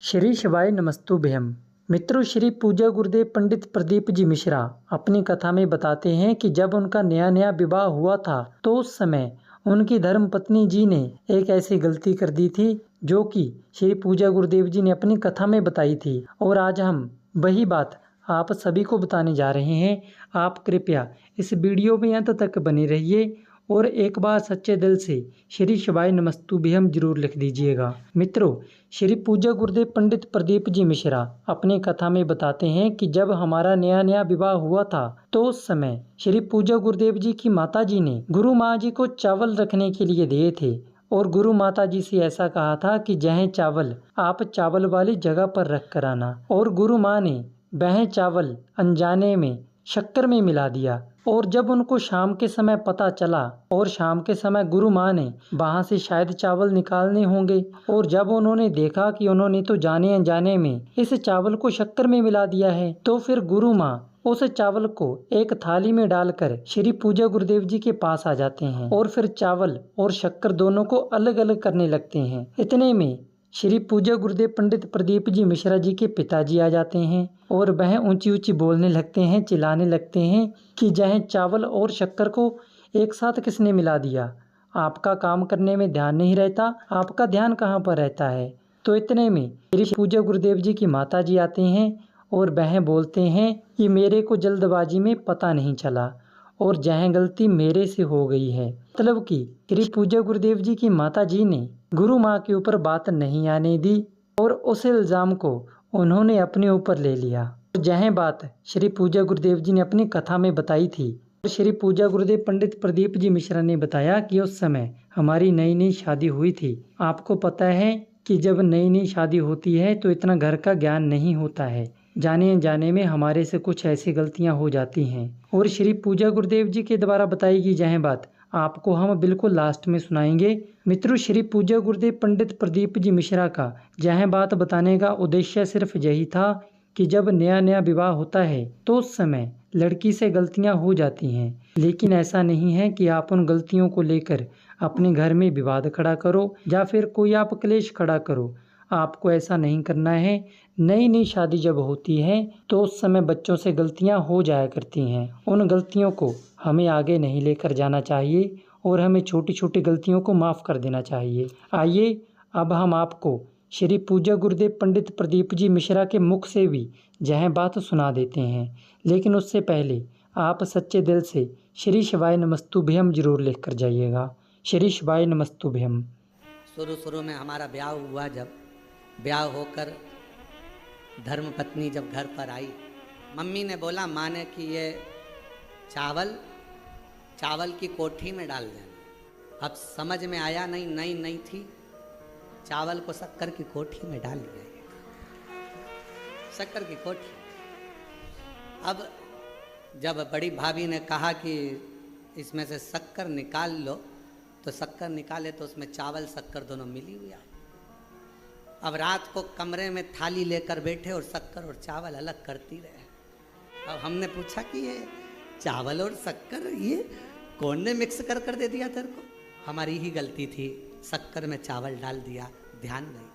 श्री शिवाय नमस्तुभ्यम। मित्रों, श्री पूज्य गुरुदेव पंडित प्रदीप जी मिश्रा अपनी कथा में बताते हैं कि जब उनका नया नया विवाह हुआ था तो उस समय उनकी धर्म पत्नी जी ने एक ऐसी गलती कर दी थी जो कि श्री पूज्य गुरुदेव जी ने अपनी कथा में बताई थी। और आज हम वही बात आप सभी को बताने जा रहे हैं। आप कृपया इस वीडियो में अंत तक बने रहिए और एक बार सच्चे दिल से श्री शिवाय नमस्तुभ्यम जरूर लिख दीजिएगा। मित्रों, श्री पूज्य गुरुदेव पंडित प्रदीप जी मिश्रा अपनी कथा में बताते हैं कि जब हमारा नया नया विवाह हुआ था तो उस समय श्री पूज्य गुरुदेव जी की माता जी ने गुरु माँ जी को चावल रखने के लिए दिए थे और गुरु माता जी से ऐसा कहा था कि जह चावल आप चावल वाली जगह पर रख कर आना। और गुरु माँ ने वह चावल अनजाने में शक्कर में मिला दिया। और जब उनको शाम के समय पता चला और शाम के समय गुरु माँ ने वहां से शायद चावल निकालने होंगे और जब उन्होंने देखा कि उन्होंने तो जाने अनजाने में इस चावल को शक्कर में मिला दिया है, तो फिर गुरु माँ उस चावल को एक थाली में डालकर श्री पूज्य गुरुदेव जी के पास आ जाते हैं और फिर चावल और शक्कर दोनों को अलग अलग करने लगते हैं। इतने में श्री पूज्य गुरुदेव पंडित प्रदीप जी मिश्रा जी के पिताजी आ जाते हैं और वह ऊंची ऊंची बोलने लगते हैं, चिल्लाने लगते हैं कि जह चावल और शक्कर को एक साथ किसने मिला दिया। आपका काम करने में ध्यान नहीं रहता, आपका ध्यान कहाँ पर रहता है। तो इतने में श्री पूज्य गुरुदेव जी की माता जी आते हैं और वह बोलते हैं कि मेरे को जल्दबाजी में पता नहीं चला और जह गलती मेरे से हो गई है। मतलब कि श्री पूज्य गुरुदेव जी की माता जी ने गुरु माँ के ऊपर बात नहीं आने दी और उस इल्जाम को उन्होंने अपने ऊपर ले लिया। जह बात श्री पूज्य गुरुदेव जी ने अपनी कथा में बताई थी। श्री पूज्य गुरुदेव पंडित प्रदीप जी मिश्रा ने बताया कि उस समय हमारी नई नई शादी हुई थी। आपको पता है कि जब नई नई शादी होती है तो इतना घर का ज्ञान नहीं होता है, जाने अनजाने में हमारे से कुछ ऐसी गलतियां हो जाती हैं। और श्री पूज्य गुरुदेव जी के द्वारा बताई गई जह बात आपको हम बिल्कुल लास्ट में सुनाएंगे। मित्रों, श्री पूज्य गुरुदेव पंडित प्रदीप जी मिश्रा का जह बात बताने का उद्देश्य सिर्फ यही था कि जब नया नया विवाह होता है तो उस समय लड़की से गलतियां हो जाती हैं, लेकिन ऐसा नहीं है कि आप उन गलतियों को लेकर अपने घर में विवाद खड़ा करो या फिर कोई आप क्लेश खड़ा करो। आपको ऐसा नहीं करना है। नई नई शादी जब होती है तो उस समय बच्चों से गलतियां हो जाया करती हैं। उन गलतियों को हमें आगे नहीं लेकर जाना चाहिए और हमें छोटी छोटी गलतियों को माफ़ कर देना चाहिए। आइए अब हम आपको श्री पूज्य गुरुदेव पंडित प्रदीप जी मिश्रा के मुख से भी यह बात सुना देते हैं, लेकिन उससे पहले आप सच्चे दिल से श्री शिवाय नमस्तुभ्यम जरूर लिख कर जाइएगा। श्री शिवाय नमस्तुभ्यम। शुरू में हमारा ब्याह हुआ, जब ब्याह होकर धर्म पत्नी जब घर पर आई, मम्मी ने बोला माँ ने कि ये चावल की कोठी में डाल देना। अब समझ में आया नहीं, नई थी, चावल को शक्कर की कोठी में डाल दिया। शक्कर की कोठी। अब जब बड़ी भाभी ने कहा कि इसमें से शक्कर निकाल लो, तो शक्कर निकाले तो उसमें चावल शक्कर दोनों मिली हुई आई। अब रात को कमरे में थाली लेकर बैठे और शक्कर और चावल अलग करती रहे। अब हमने पूछा कि ये चावल और शक्कर ये कौन ने मिक्स कर दे दिया तेरे को? हमारी ही गलती थी, शक्कर में चावल डाल दिया, ध्यान नहीं।